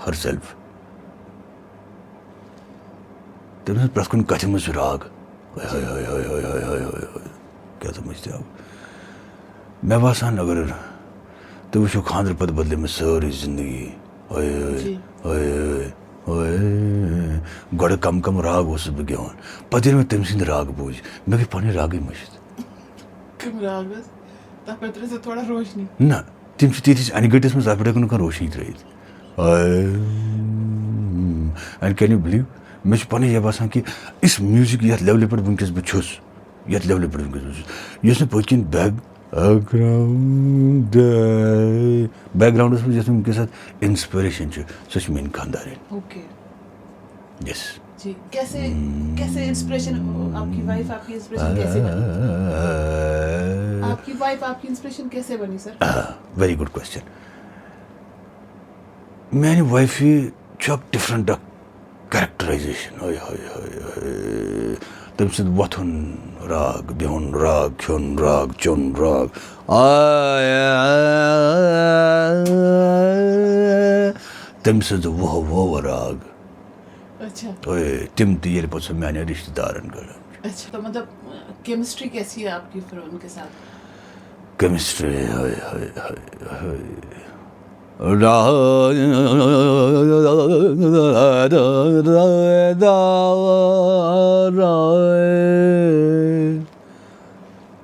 herself. تٔمِس ٲس پرٛٮ۪تھ کُنہِ کَتھِ منٛز چھُ راگ کیٛاہ سمجھتے آپ مےٚ باسان اگر تُہۍ وٕچھِو خانٛدرٕ پَتہٕ بدلیمٕژ سٲرٕے زندگی گۄڈٕ کم کم راگ اوسُس بہٕ گٮ۪وان پَتہٕ ییٚلہِ مےٚ تٔمۍ سٕنٛدۍ راگ بوٗزۍ مےٚ گٔے پَنٕنۍ راگٕے مٔشِتھ نہ تِم چھِ تیٖتِس اَنہِ گٔٹِس منٛز تَتھ پٮ۪ٹھ ہٮ۪کو نہٕ کانٛہہ روشنی ترٛٲیِتھ اینڈ کین یوٗ بِلیٖو مےٚ چھُ پَنٕنۍ یہِ باسان کہِ یُس میوٗزِک یَتھ لٮ۪ولہِ پٮ۪ٹھ وٕنکٮ۪س بہٕ چھُس یَتھ لٮ۪ولہِ پٮ۪ٹھ وٕنکٮ۪س بہٕ چھُس یۄس نہٕ پٔتۍ کِنۍ بیک گرٛاوُنٛڈَس منٛز یۄس مےٚ وٕنکٮ۪س اَتھ اِنسپریشَن چھِ سۄ چھِ میٛٲنۍ خانٛدارٮ۪ن یس ویری گُڈ کوسچن میٛانہِ وایفہِ چھُ اکھ ڈِفرنٹ اکھ کیریکٹرایزیشن تٔمۍ سُنٛد وۄتھُن راگ بِہُن راگ کھیوٚن راگ چیوٚن راگ تٔمۍ سٕنٛز ووٚہ راگ تِم تہِ ییٚلہِ پَتہٕ سُہ میٛانٮ۪ن رِشتہٕ دارَن کَڑان کیمسٹری کیسی ہے آپ کی پھر ان کے ساتھ کیمسٹری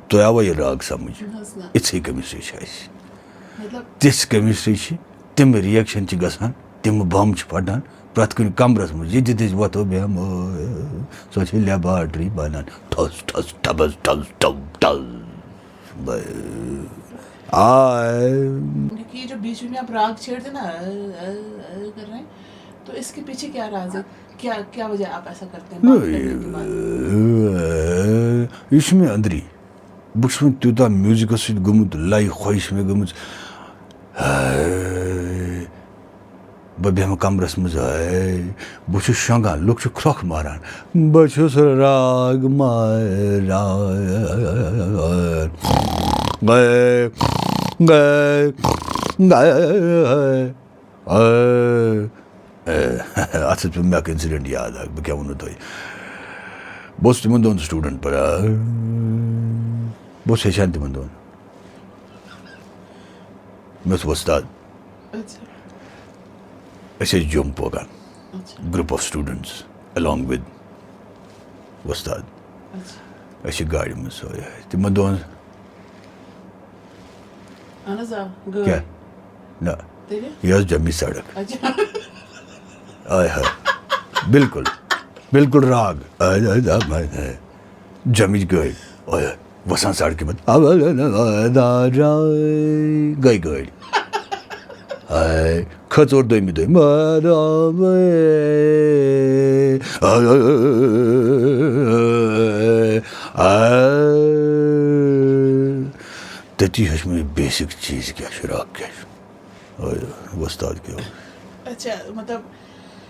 تۄہہِ آوا یہِ راگ سَمٕجھ یِژھٕے کیمسٹری چھِ اَسہِ تِژھ کیمسٹری چھِ تِم رِیَکشَن چھِ گژھان تِم بَم چھِ پھٹان پرٛٮ۪تھ کُنہِ کَمرَس منٛز ییٚتٮ۪تھ أسۍ وۄتھو بیٚہمو سۄ چھِ لیباٹرٛی بَنان ٹھَس ٹھَس ٹھَبَس ٹھَس ٹھَب ٹھَس یہ جو بیچ میں آپ راگ چھیڑتے نا کر رہے ہیں تو اس کے پیچھے کیا راز ہے کیا وجہ آپ ایسا کرتے ہیں یہِ چھُ مےٚ أنٛدری بہٕ چھُس وۄنۍ تیوٗتاہ میوٗزِکَس سۭتۍ گوٚمُت لایہِ خۄش چھِ مےٚ گٔمٕژ بہٕ بیٚہمہٕ کَمرَس منٛز بہٕ چھُس شۄنٛگان لُکھ چھِ کھرٛۄکھ ماران بہٕ چھُس راگ ماران اَتھ سۭتۍ پیوٚو مےٚ اَکھ اِنسِڈٮ۪نٛٹ یاد اکھ بہٕ کیٛاہ وَنو تۄہہِ بہٕ اوسُس تِمَن دۄہَن سٹوٗڈَنٛٹ پَران بہٕ اوسُس ہیٚچھان تِمَن دۄہَن مےٚ اوس وۄستاد أسۍ ٲسۍ جوٚم پوکان گرُپ آف سٹوٗڈَنٛٹٕس ایلانٛگ وِد وۄستاد أسۍ چھِ گاڑِ منٛز تِمَن دۄہَن کیٛاہ نہ یہِ ٲس جمی سڑک بالکل بالکل راگ جمِچ گٲڑۍ وَسان سڑکہِ پَتہٕ گٔے گٲڑۍ کھٔژ اور دوٚیمہِ دۄہہِ تٔتی ہیوٚچھ مےٚ یہِ بیسِک چیٖز کیٛاہ چھُ راگ کیٛاہ چھُ وۄستاد کیٛاہ اوس اچھا مطلب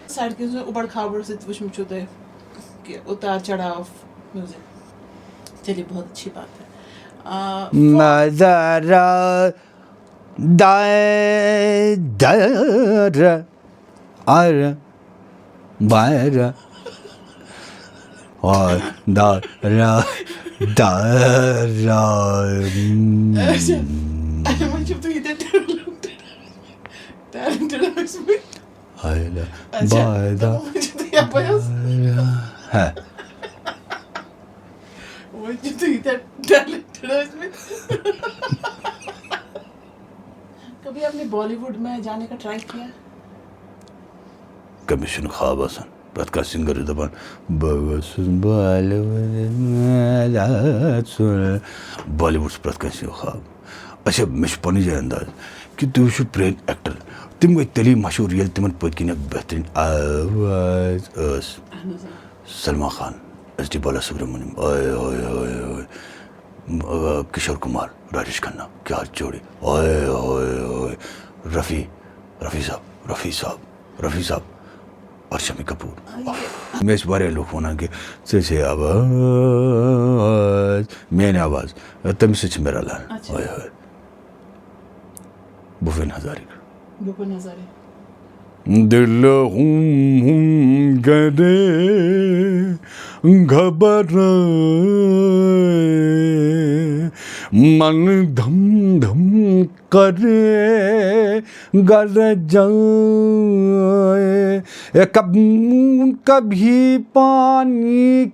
سڑکہِ ہٕنٛز اُبڑ کھابڑ سۭتۍ وٕچھمُت چھُو تۄہہِ کہِ اُتار چڑھاو میوٗزِک چلیے بہت اچھی بات ہے کبھی آپ نے بالی ووڈ میں جانے کا ٹرائی کیا کٔمِس چھُنہٕ خواب آسان پرٛٮ۪تھ کانٛہہ سِنٛگَر چھُ دَپان بہٕ گوٚژھُس بالی وُڈ چھُ پرٛٮ۪تھ کٲنٛسہِ ہُنٛد خواب اچھا مےٚ چھُ پَنٕنۍ جایہِ انداز کہِ تُہۍ وٕچھِو پرٛٲنۍ ایکٹر تِم گٔے تیٚلی مشہوٗر ییٚلہِ تِمن پٔتۍ کِنۍ اکھ بہتریٖن آواز ٲس سلمان خان ایس ڈی بالا سبرامنیم کشور کُمار راجیش کھنا کیٛاہ جوڑی رفیع صاحب اور شمی کپوٗر مےٚ ٲسۍ واریاہ لُکھ وَنان کہِ ژےٚ چھے آواز میٛٲنۍ آواز تٔمِس سۭتۍ چھِ مےٚ رلان بھوپین ہزارِک دل کرے گھبرائے من دھم دھم کرے گر جائے کبھی پانی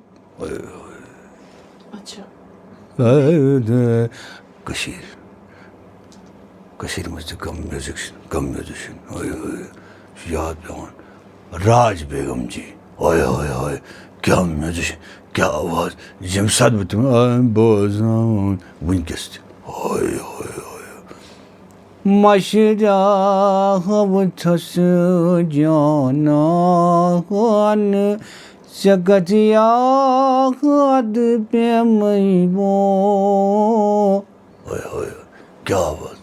اچھا کشیر میں سے کم میوزیشین یاد پیوان راج بیگم جی ہوئے ہوئے ہوئے کیا میوزیشین کیا آواز یم ساتھ بھی تم بوزان ونکس ہوئے ہوئے ہوئے مشراہ چھس جانان سکتیا خد پہ میبو ہوئے ہوئے کیا آواز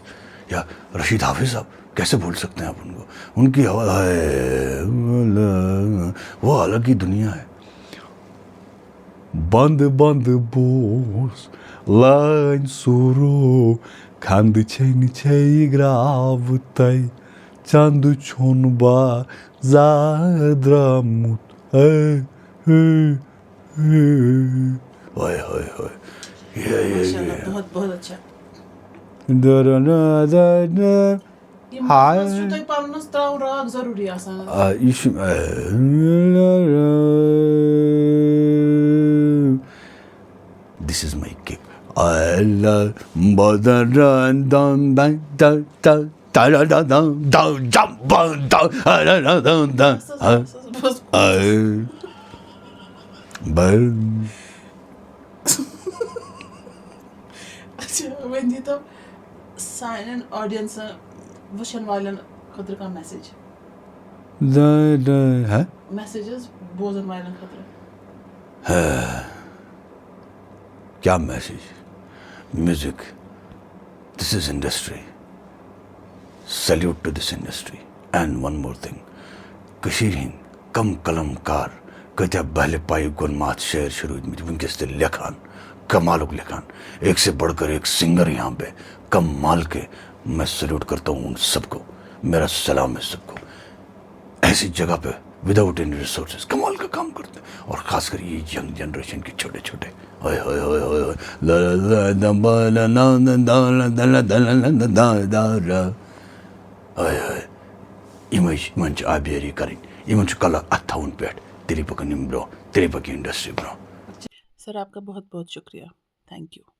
یا رشید حافظ صاحب کیسے بھول سکتے ہیں آپ ان کو ان کی آواز ہے وہ الگ ہی دنیا ہے بند بند بوس لائن سورو کھند چھن چھے گراو تائی چند چھون با زادرامت ہوئے ہوئے ہوئے ماشاءاللہ بہت بہت اچھا یہ ہائے چھو تۄہہِ پنُن تراوُن راگ ضروٗری آسان یہ دس از مائی کک اچھا وۄنۍ دیٖتو سانٮ۪ن آڈینسن وٕچھن والٮ۪ن خٲطرٕ کانٛہہ میسیجز بوزن والٮ۪ن خٲطرٕ کیا message music this is industry salute to this industry and one more thing کشیر ہند کم قلم کار کتیا بہلِ پائی گون مات شعر شروع ونکس تہ لکھان کمالک لکھان ایک سے بڑھ کر ایک سنگر یہاں پہ کم مال کے میں سیلیوٹ کرتا ہوں ان سب کو میرا سلام ہے سب کو ایسی جگہ پہ وداؤٹ اینی ریسورسز کمال کا کام کرتے ہیں اور خاص کر یہ ینگ جنریشن کے چھوٹے چھوٹے آبیاری کریں ان کلر ات تھاؤن پہ تیلی پکن برو تیلی پکن انڈسٹری برو سر آپ کا بہت بہت شکریہ تھینک یو